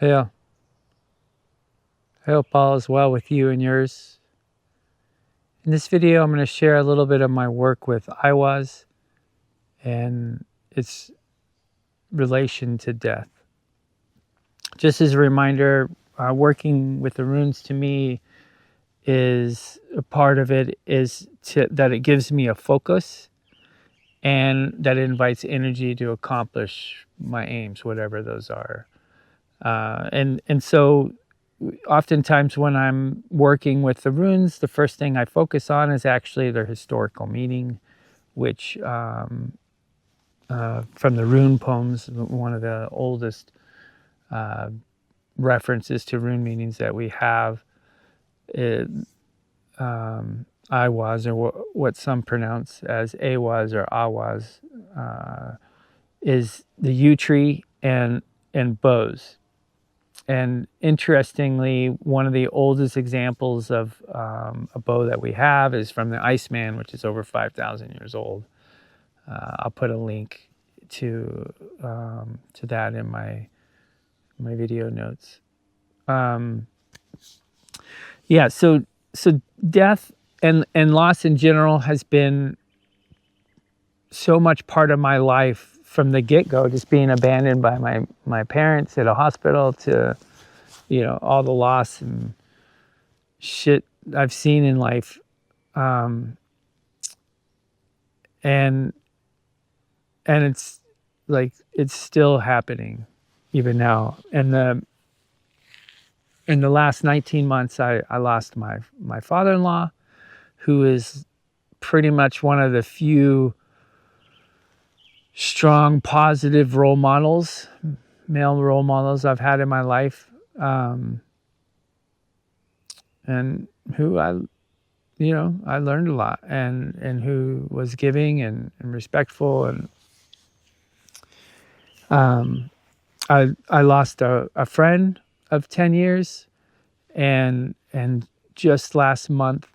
Yeah. I hope all is well with you and yours. In this video, I'm going to share a little bit of my work with Eihwaz and its relation to death. Just as a reminder, working with the runes to me is a part of it is that it gives me a focus and that it invites energy to accomplish my aims, whatever those are. And so oftentimes when I'm working with the runes, the first thing I focus on is actually their historical meaning, which from the rune poems, one of the oldest references to rune meanings that we have, it, Eihwaz, or what some pronounce as Eihwaz or Ahwaz, is the yew tree and bows. And interestingly, one of the oldest examples of a bow that we have is from the Iceman, which is over 5,000 years old. I'll put a link to that in my video notes. Yeah, so death and loss in general has been so much part of my life from the get-go, just being abandoned by my parents at a hospital to, all the loss and shit I've seen in life. And it's like, it's still happening even now. And in the last 19 months, I lost my father-in-law, who is pretty much one of the few strong, positive role models, male role models I've had in my life, and who I learned a lot, and who was giving and respectful, and I lost a friend of 10 years, and just last month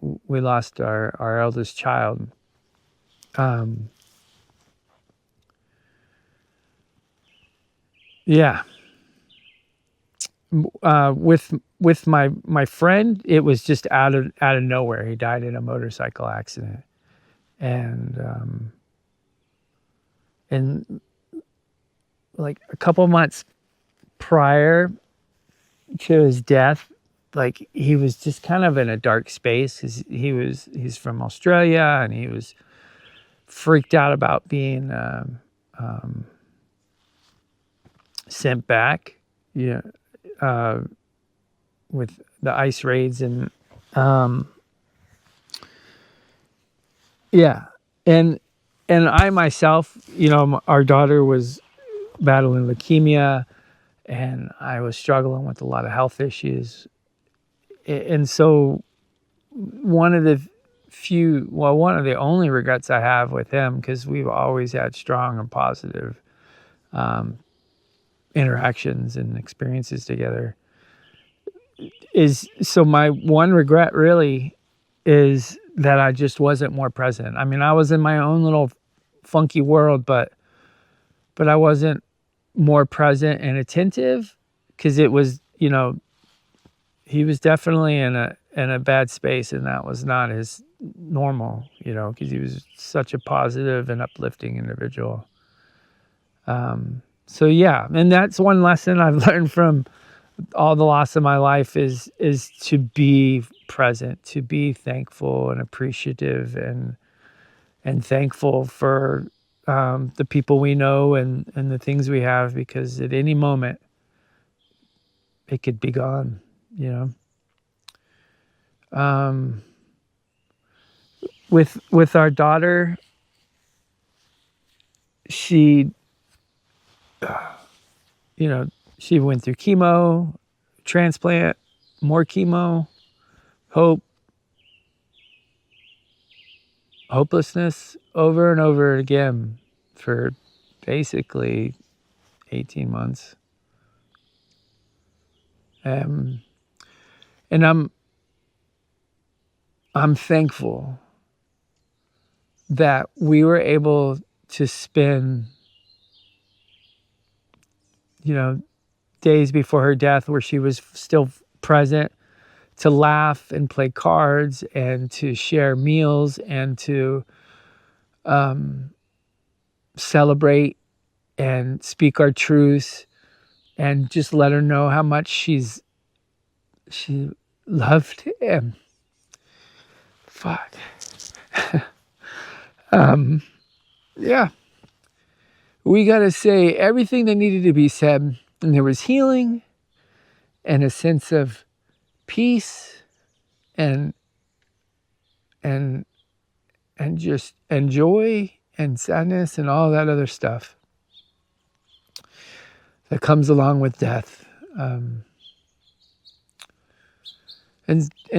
we lost our eldest child. Yeah. With my friend, it was just out of nowhere. He died in a motorcycle accident, and like a couple months prior to his death, like he was just kind of in a dark space. He's from Australia, and he was freaked out about being sent back, with the ICE raids, and and I myself, our daughter was battling leukemia, and I was struggling with a lot of health issues, and so one of the only regrets I have with him, because we've always had strong and positive interactions and experiences together, so my one regret really is that I just wasn't more present. I mean, I was in my own little funky world, but I wasn't more present and attentive, because it was, he was definitely in a bad space, and that was not his normal, because he was such a positive and uplifting individual. So yeah, and that's one lesson I've learned from all the loss of my life is to be present, to be thankful and appreciative, and thankful for the people we know and the things we have, because at any moment it could be gone, with our daughter, she she went through chemo, transplant, more chemo, hopelessness over and over again for basically 18 months. And I'm thankful that we were able to spend, days before her death where she was still present to laugh and play cards and to share meals and to celebrate and speak our truths and just let her know how much she loved him. Fuck. Yeah. We got to say everything that needed to be said. And there was healing and a sense of peace and just and joy and sadness and all that other stuff that comes along with death. And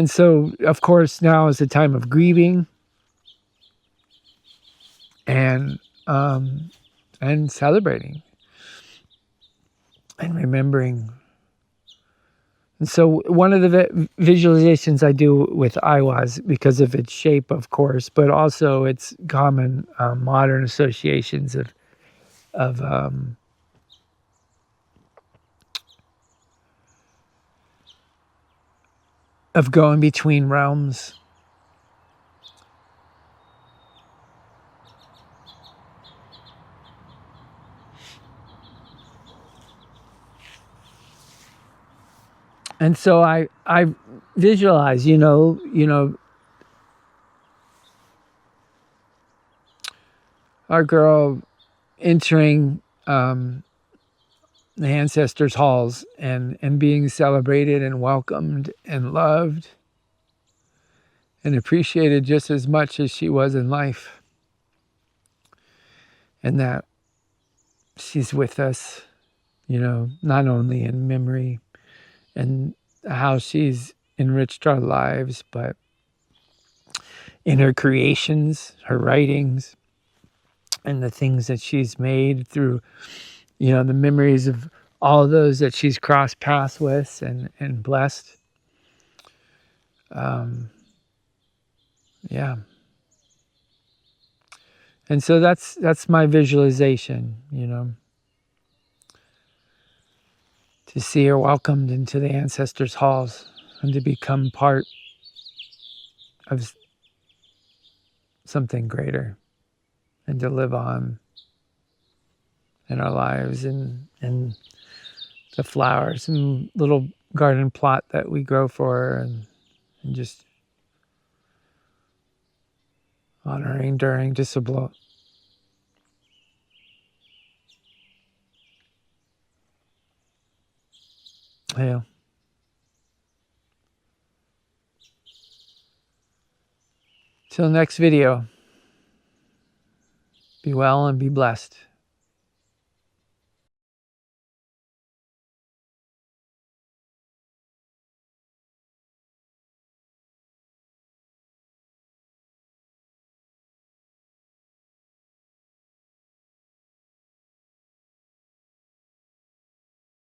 so, of course, now is the time of grieving and celebrating and remembering. And so one of the visualizations I do with Eihwaz, because of its shape, of course, but also its common modern associations of going between realms. And so I visualize, our girl entering the ancestors' halls and being celebrated and welcomed and loved and appreciated just as much as she was in life. And that she's with us, not only in memory and how she's enriched our lives, but in her creations, her writings, and the things that she's made through, the memories of all those that she's crossed paths with and blessed. Yeah. And so that's my visualization, to see her welcomed into the ancestors' halls and to become part of something greater and to live on in our lives and the flowers and little garden plot that we grow for her and just honoring during disability. Yeah. Till next video, be well and be blessed.